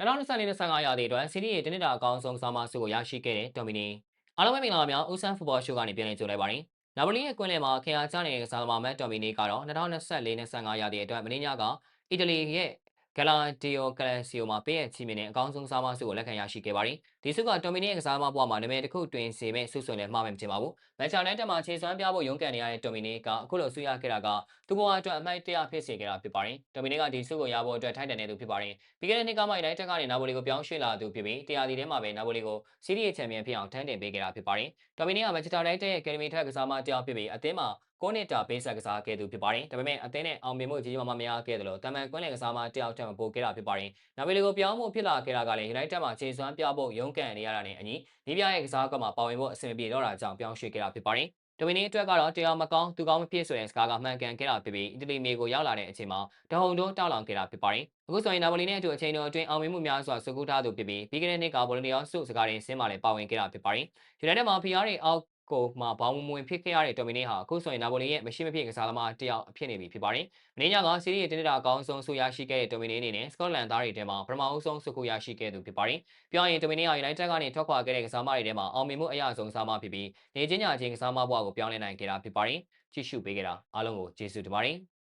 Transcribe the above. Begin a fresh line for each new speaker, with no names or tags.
2024-25 ရာသီအတွက်စီးရီးရဲ့တနစ်တာအကောင်းဆုံးဆောင်းပါးစုကိုရရှိခဲ့တဲ့ဒေါ်မီနီအားလုံးပဲမင်္ဂလာပါများဦးဆန်းဖူဘောရှိုးကနေပြန်လည်ကြိုလိုက်ပါတယ်။နာပိုလီရဲ့ကွင်းလယ်မှာခင်အားကျနေတဲ့ကစားသမားမတ်ဒေါ်မီနီကတော့2024-25 ရာသီအတွက်မင်းညာကအီတလီရဲ့ဂလာဒီယိုကလစီယိုမှာပေးရချီးမြှင့်တဲ့အကောင်းဆုံးဆောင်းပါးစုကိုလက်ခံရရှိခဲ့ပါတယ်။ဒီစုကဒေါ်မီနီရဲ့ကစားသမားဘဝမှာနာမည်တစ်ခုတွင်စေမဲ့ဆုဆွန်လည်းမှားမယ်မထင်ပါဘူး။မန်ချက်လက်တက်မှာခြေစွမ်းပြဖို့ရုန်းကန်နေရတဲ့ဒေါ်မီနီကအခုလိုဆုရခဲ့တာကသူ့ဘဝအတွက်အမိုက်တရဖြစ်စေခဲ့တာဖြစ်ပါတယ်။ဒေါ်မီနီကဒီဆုကိုရဖို့အတွက်ထိုက်တန်နေသူဖြစ်ပါတယ်။ပြီးခဲ့တဲ့နှစ်ကမှယူနိုက်တက်ကနေနာပိုလီကိုပြောင်းရွှေ့လာသူဖြစ်ပြီးတရားဒီထဲမှာပဲနာပိုလီကိုစီးရီးရဲ့ချန်ပီယံဖြစ်အောင်ထမ်းတင်ပေးခဲ့တာဖြစ်ပါတယ်။ဒေါ်မီနီကမန်ချက်စတာယူနိုက်တက်ရဲ့အကယ်ဒမီထက်ကစားမတယောက်ဖြစ်ပြီးအသင်းမှာ9နှစ်တာပေးဆက်ကစားခဲ့သူဖြစ်ပါတယ်။ဒါပေမဲ့အသင်းနဲ့အောင်မြင်မှုကြီးကြီးမားမားမရခဲ့တယ်လို့တမန်ကွင်းလယ်ကစားမတယောက်ထက်မပိုခဲ့တာဖြစ်ပါတယ်။နာပိုလီကိုပြောင်းဖို့ဖြစ်လာခဲ့တာကလည်းယူနိုက်တက်မှာခြေစွမ်းပြဖို့ရုန်းကန်နေရတာနဲ့အညီနီးပြရဲ့ကစားကွက်မှာပါဝင်ဖို့အဆင်မပြေတော့တာကြောင့်ပြောင်းရွှေ့ခဲ့တာဖြစ်ပါတယ်။ဒိုမီနီအတွက်ကတော့တရားမကောင်းသူကောင်းမဖြစ်ဆိုတဲ့စကားကမှန်ကန်ခဲ့တာဖြစ်ပြီးအီတလီမြေကိုရောက်လာတဲ့အချိန်မှာတဟုန်တိုးတောက်လောင်ခဲ့တာဖြစ်ပါတယ်။အခုဆိုရင်နာပိုလီနဲ့အတူအချိန်တော်အတွင်းအောင်မြင်မှုများစွာစုကူးထားသူဖြစ်ပြီးပြီးခဲ့တဲ့နှစ်ကဘောလုံးတရားစုစကားရင်ဆင်းမှာလည်းပါဝင်ခဲ့တာဖြစ်ပါတယ်။ယူနိုက်တက်မှာဖီယားရီအောက်ကိုမှဘောင်းမဝင်ဖြစ်ခဲ့ရတဲ့ဒေါ်မီနီဟာအခုဆိုရင်နာပိုလီရဲ့မရှိမဖြစ်ကစားသမားတယောက်ဖြစ်နေပြီဖြစ်ပါတယ်။မင်းညာကစီးရီးရဲ့တနစ်တာအကောင်းဆုံးဆုရရှိခဲ့တဲ့ဒေါ်မီနီအနေနဲ့စကော့တလန်သားတွေထဲမှာပထမအဆုံးဆုကိုရရှိခဲ့သူဖြစ်ပါတယ်။ပြောရရင်ဒေါ်မီနီဟာယူနိုက်တက်ကနေထွက်ခွာခဲ့တဲ့ကစားသမားတွေထဲမှာအောင်မြင်မှုအရဆုံးကစားသမားဖြစ်ပြီးနေချင်းညာချင်းကစားသမားဘဝကိုပြောင်းလဲနိုင်ခဲ့တာဖြစ်ပါတယ်။ကြည့်ရှုပေးခဲ့တာအားလုံးကိုကျေးဇူးတင်ပါတယ်။